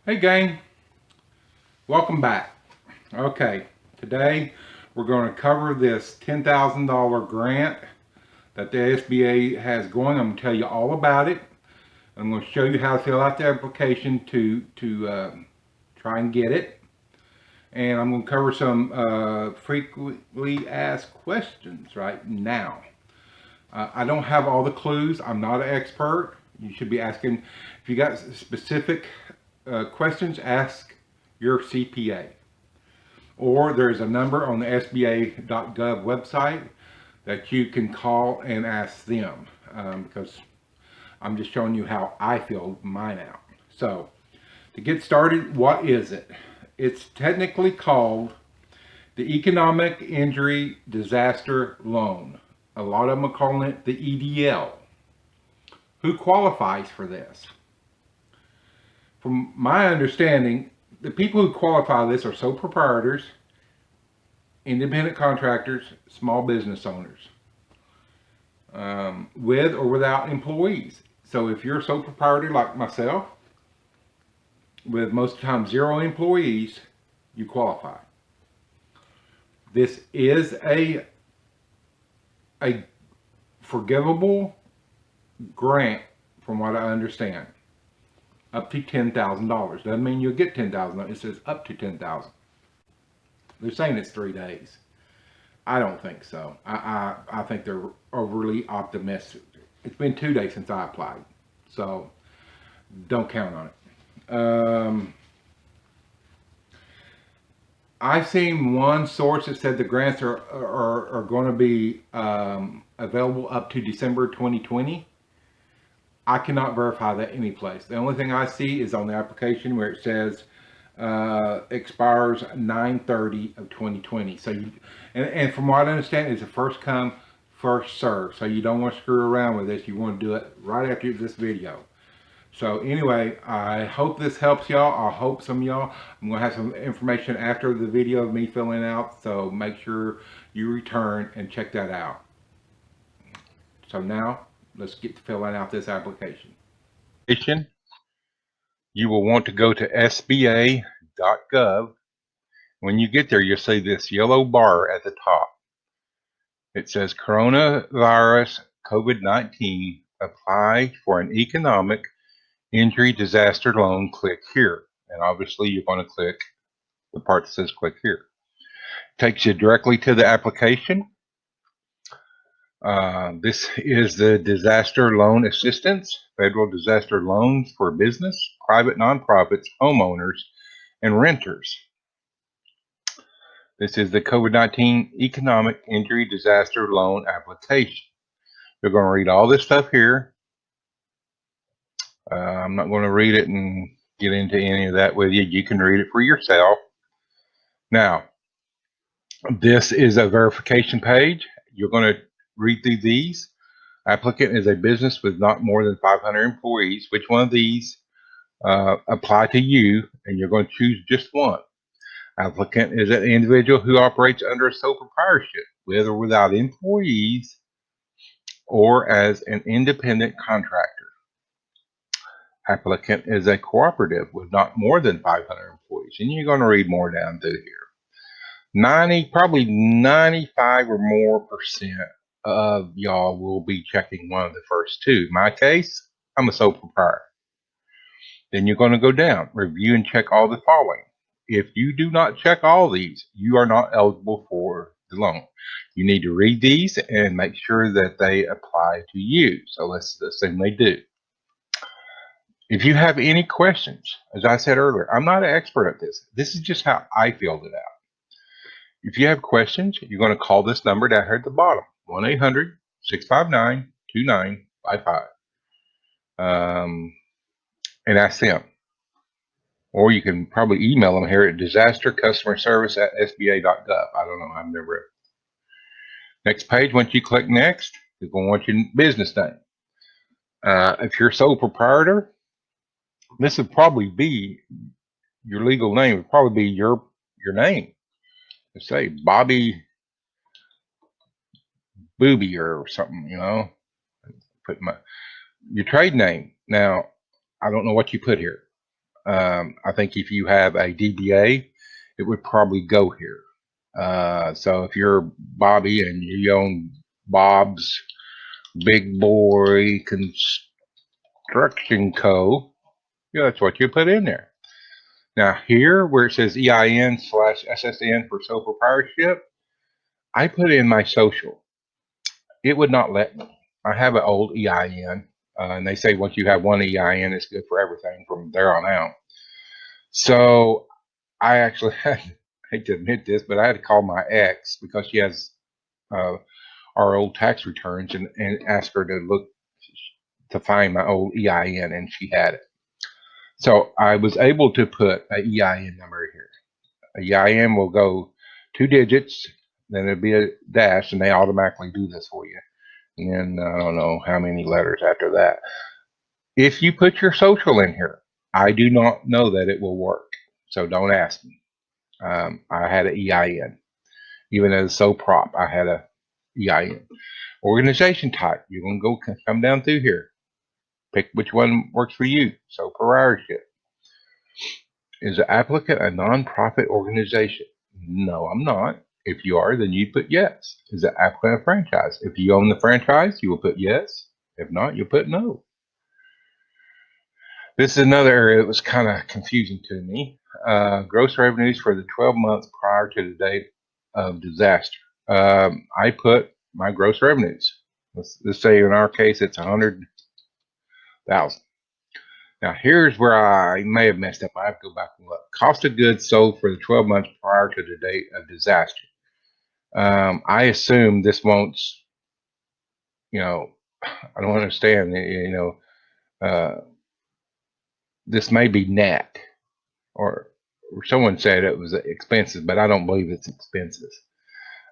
Hey gang, welcome back. Okay, today we're going to cover this $10,000 grant that the SBA has going. I'm going to tell you all about it. I'm going to show you how to fill out the application to try and get it. And I'm going to cover some frequently asked questions right now. I don't have all the clues. I'm not an expert. You should be asking, if you got specific questions, ask your CPA. Or there's a number on the SBA.gov website that you can call and ask them, because I'm just showing you how I filled mine out. So to get started, what is it? It's technically called the Economic Injury Disaster Loan. A lot of them are calling it the EDL. Who qualifies for this? From my understanding, the people who qualify this are sole proprietors, independent contractors, small business owners, with or without employees. So if you're a sole proprietor like myself, with most of the time 0 employees, you qualify. This is a forgivable grant, from what I understand, up to $10,000. Doesn't mean you'll get $10,000. It says up to $10,000. They're saying it's 3 days. I don't think so. I think they're overly optimistic. It's been 2 days since I applied, so don't count on it. I've seen one source that said the grants are going to be available up to December 2020. I cannot verify that any place. The only thing I see is on the application where it says expires 9/30 of 2020. So and from what I understand, it's a first come, first serve. So you don't want to screw around with this. You want to do it right after this video. So anyway, I hope this helps y'all. I hope some of y'all. I'm gonna have some information after the video of me filling out. So make sure you return and check that out. So now let's get to filling out this application. You will want to go to SBA.gov. When you get there, you'll see this yellow bar at the top. It says Coronavirus COVID-19, apply for an economic injury disaster loan, click here. And obviously you're going to click the part that says click here. Takes you directly to the application. This is the disaster loan assistance, federal disaster loans for business, private nonprofits, homeowners, and renters. This is the COVID-19 Economic Injury Disaster Loan application. You're going to read all this stuff here. I'm not going to read it and get into any of that with you. You can read it for yourself. Now, this is a verification page. You're going to read through these. Applicant is a business with not more than 500 employees. Which one of these apply to you? And you're going to choose just one. Applicant is an individual who operates under a sole proprietorship, with or without employees, or as an independent contractor. Applicant is a cooperative with not more than 500 employees. And you're going to read more down through here. Probably 95 or more percent of y'all will be checking one of the first two. In my case, I'm a sole proprietor. Then you're going to go down, review and check all the following. If you do not check all these, you are not eligible for the loan. You need to read these and make sure that they apply to you. So let's assume they do. If you have any questions, as I said earlier, I'm not an expert at this. This is just how I filled it out. If you have questions, you're going to call this number down here at the bottom, 1-800-659-2955, and ask them. Or you can probably email them here at disastercustomerservice@sba.gov. I don't know. I've never. Next page, once you click next, you're going to want your business name. If you're a sole proprietor, this would probably be your legal name. Would probably be your name. Let's say Bobby Booby or something. Put your trade name. Now, I don't know what you put here. I think if you have a DBA, it would probably go here. So if you're Bobby and you own Bob's Big Boy Construction Co., yeah, that's what you put in there. Now here, where it says EIN/SSN for sole proprietorship, I put in my social. It would not let me. I have an old EIN, and they say once you have one EIN, it's good for everything from there on out. So I actually had, I hate to admit this, but I had to call my ex because she has our old tax returns and ask her to look to find my old EIN, and she had it. So I was able to put an EIN number here. A EIN will go 2 digits, then it'll be a dash, and they automatically do this for you. And I don't know how many letters after that. If you put your social in here, I do not know that it will work. So don't ask me. I had an EIN. Even as a sole prop, I had a EIN. Organization type, you're going to go come down through here. Pick which one works for you. So proprietorship. Is the applicant a nonprofit organization? No, I'm not. If you are, then you put yes. Is the applicant a franchise? If you own the franchise, you will put yes. If not, you'll put no. This is another area that was kind of confusing to me. Gross revenues for the 12 months prior to the date of disaster. I put my gross revenues. Let's say in our case it's 100,000. Now here's where I may have messed up. I have to go back and look. Cost of goods sold for the 12 months prior to the date of disaster. I assume this won't, I don't understand, this may be net, or someone said it was expenses, but I don't believe it's expenses.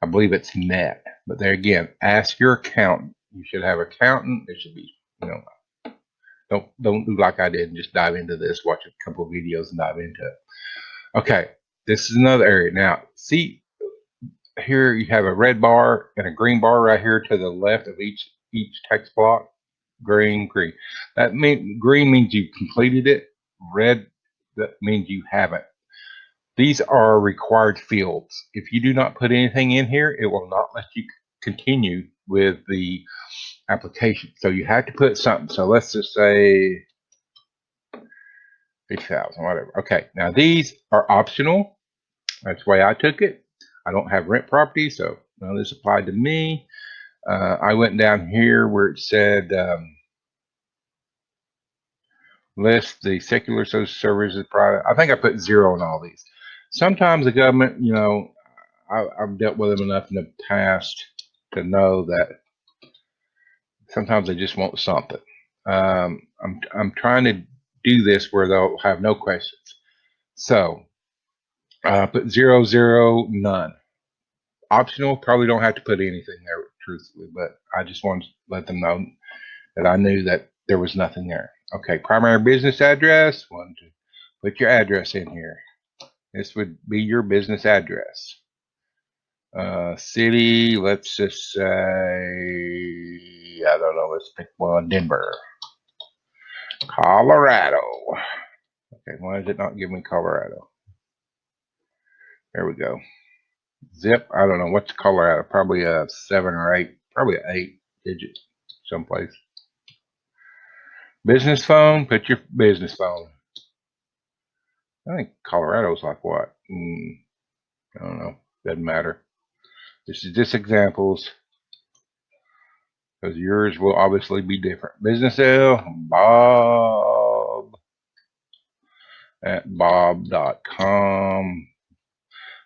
I believe it's net. But there again, ask your accountant. You should have an accountant. It should be, don't do like I did and just dive into this, watch a couple of videos and dive into it. Okay, this is another area. Now, see, here you have a red bar and a green bar right here to the left of each text block. Green. That green means you completed it. Red, that means you haven't. These are required fields. If you do not put anything in here, it will not let you continue with the application. So you have to put something. So let's just say 8,000, whatever. Okay, now these are optional. That's the way I took it. I don't have rent property, so none of this applied to me. I went down here where it said list the secular social services product. I think I put 0 on all these. Sometimes the government, I've dealt with them enough in the past to know that sometimes they just want something. I'm trying to do this where they'll have no questions. So put 0, 0, none. Optional, probably don't have to put anything there, truthfully, but I just wanted to let them know that I knew that there was nothing there. Okay, primary business address. Put your address in here. This would be your business address. City, let's just say, I don't know, let's pick one, Denver. Colorado. Okay, why is it not giving me Colorado? There we go. Zip, I don't know, what's Colorado? Probably a 7 or 8, probably an 8 digit someplace. Business phone, put your business phone. I think Colorado's like what? I don't know, doesn't matter. This is just examples, because yours will obviously be different. Business L, Bob at bob.com.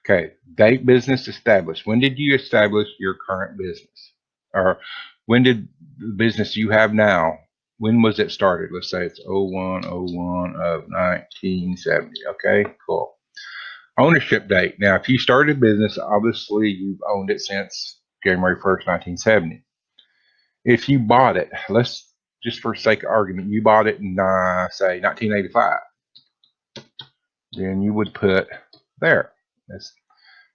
Okay, date business established. When did you establish your current business? Or when did the business you have now, when was it started? Let's say it's 01/01 of 1970. Okay, cool. Ownership date. Now, if you started a business, obviously you've owned it since January 1st, 1970. If you bought it, let's just for sake of argument, you bought it in, say, 1985, then you would put there.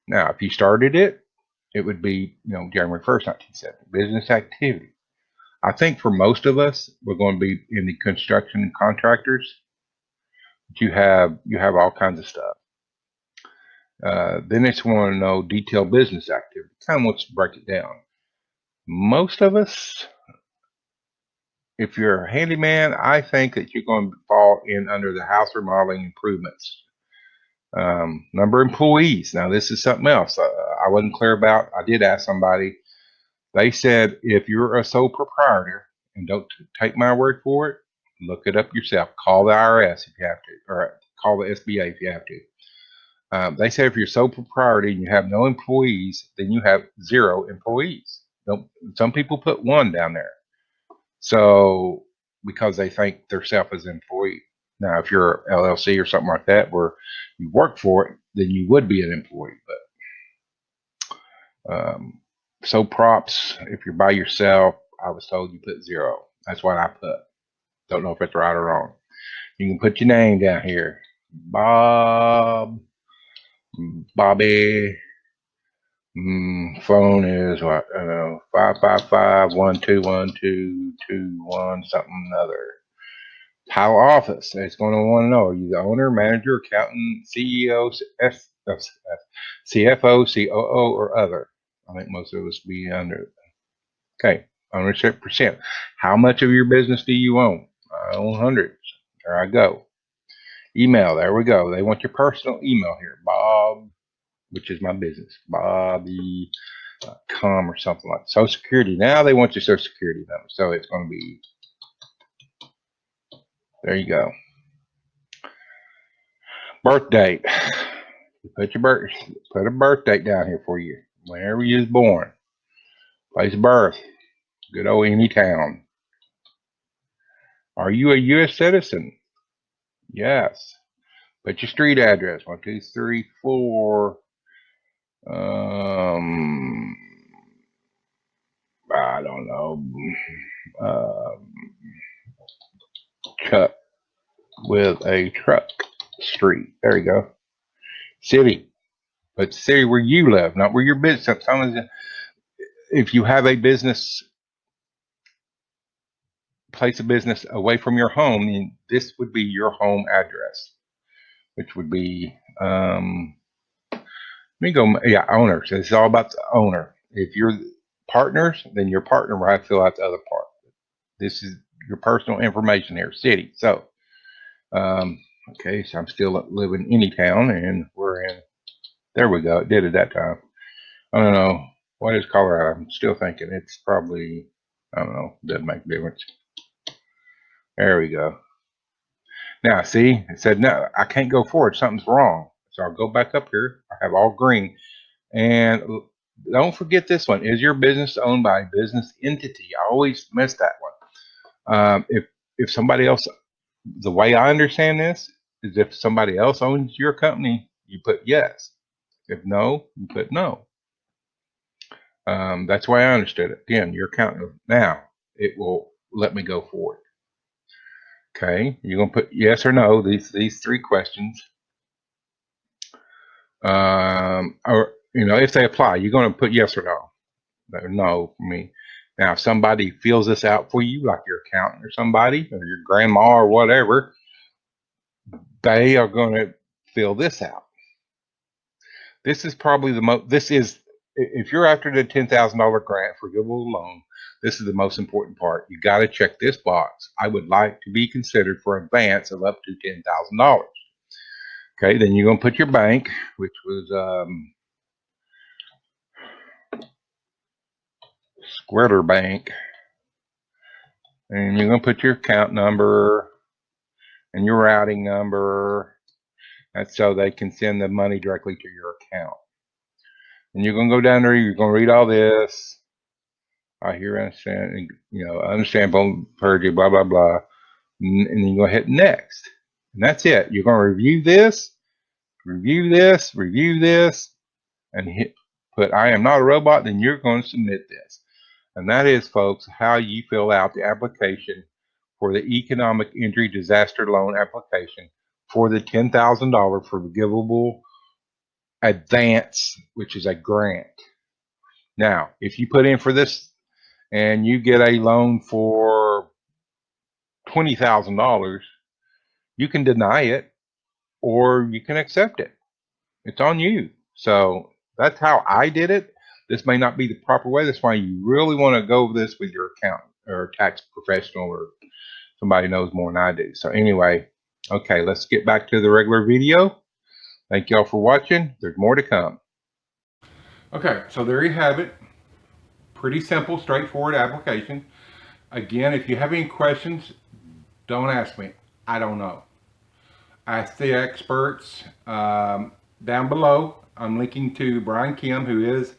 Now, if you started it, it would be, January 1st, 1970. Business activity. I think for most of us, we're going to be in the construction and contractors. You have all kinds of stuff. Then it's want to know detailed business activity. Kind of wants to break it down. Most of us, if you're a handyman, I think that you're going to fall in under the house remodeling improvements. Number of employees. Now, this is something else I wasn't clear about. I did ask somebody. They said if you're a sole proprietor, and don't take my word for it, look it up yourself. Call the IRS if you have to, or call the SBA if you have to. They said if you're sole proprietor and you have no employees, then you have 0 employees. Some people put 1 down there. So because they think they're self as an employee. Now, if you're LLC or something like that where you work for it, then you would be an employee. But so props, if you're by yourself, I was told you put 0. That's what I put. Don't know if it's right or wrong. You can put your name down here. Bob, Bobby. Phone is what? 555-121-221 something other. Title office. It's going to want to know: are you the owner, manager, accountant, CEO, CFO, COO, or other? I think most of us be under. Okay, ownership percent. How much of your business do you own? I own hundreds. There I go. Email. There we go. They want your personal email here, Bob, which is my business, Bobby.com or something like that. Social Security. Now they want your Social Security number, so it's going to be. There you go. Birth date. Put a birth date down here for you. Whenever you was born. Place of birth. Good old any town. Are you a U.S. citizen? Yes. Put your street address. 1, 2, 3, 4. I don't know. Chuck with a truck street. There you go. City. But city where you live, not where your business. If you have a business, place of business away from your home, then this would be your home address, which would be let me go. Yeah, owners. It's all about the owner. If you're partners, then your partner will have to fill out the other part. This is your personal information here, city. So, okay, so I'm still living in any town, and we're in. There we go. It did it that time. I don't know. What is Colorado? I'm still thinking it's probably, I don't know. Doesn't make a difference. There we go. Now, see, it said, no, I can't go forward. Something's wrong. So I'll go back up here. I have all green. And don't forget this one. Is your business owned by a business entity? I always miss that one. If somebody else, the way I understand this is if somebody else owns your company, you put yes. If no, you put no. That's the way I understood it. Again, your accountant. Now, it will let me go forward. Okay, you're going to put yes or no, these 3 questions. Or, if they apply, you're going to put yes or no. No for me. Now, if somebody fills this out for you, like your accountant or somebody, or your grandma or whatever, they are going to fill this out. This is probably the most, if you're after the $10,000 grant forgivable loan, this is the most important part. You got to check this box. I would like to be considered for advance of up to $10,000. Okay, then you're going to put your bank, which was Squirter Bank. And you're going to put your account number and your routing number. That's so they can send the money directly to your account. And you're going to go down there, you're going to read all this. I hear, understand, understand, perjury, blah, blah, blah. And then you're going to hit next. And that's it. You're going to review this, and put I am not a robot, then you're going to submit this. And that is, folks, how you fill out the application for the Economic Injury Disaster Loan application for the $10,000 forgivable advance, which is a grant. Now, if you put in for this and you get a loan for $20,000, you can deny it or you can accept it. It's on you. So that's how I did it. This may not be the proper way. That's why you really want to go over this with your accountant or tax professional or somebody who knows more than I do. So anyway, okay, let's get back to the regular video. Thank y'all for watching. There's more to come. Okay, so there you have it. Pretty simple, straightforward application. Again, if you have any questions, don't ask me. I don't know. Ask the experts down below. I'm linking to Brian Kim, who is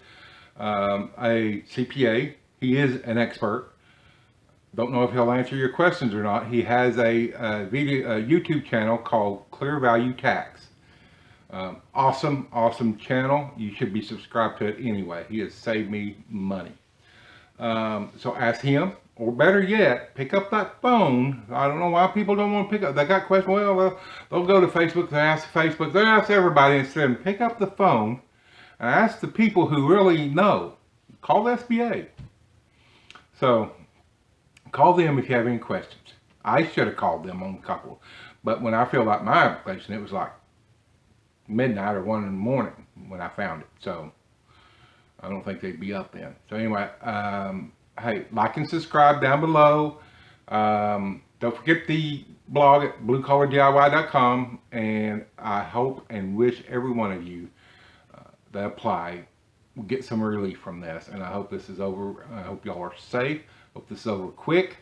a CPA. He is an expert. Don't know if he'll answer your questions or not. He has a YouTube channel called Clear Value Tax. Awesome channel. You should be subscribed to it anyway. He has saved me money. So ask him, or better yet, pick up that phone. I don't know why people don't want to pick up. They got questions. Well, they'll go to Facebook. They ask Facebook. They ask everybody instead of pick up the phone and ask the people who really know. Call the SBA. So call them if you have any questions. I should have called them on a couple, but when I filled out my application, it was like midnight or 1 in the morning when I found it. So I don't think they'd be up then. So anyway, hey, like and subscribe down below. Don't forget the blog at bluecollardiy.com, and I hope and wish every one of you that apply will get some relief from this. And I hope this is over. I hope y'all are safe. Hope this is over quick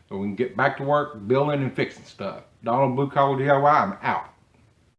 so we can get back to work building and fixing stuff. Donald, Blue Collar DIY, I'm out.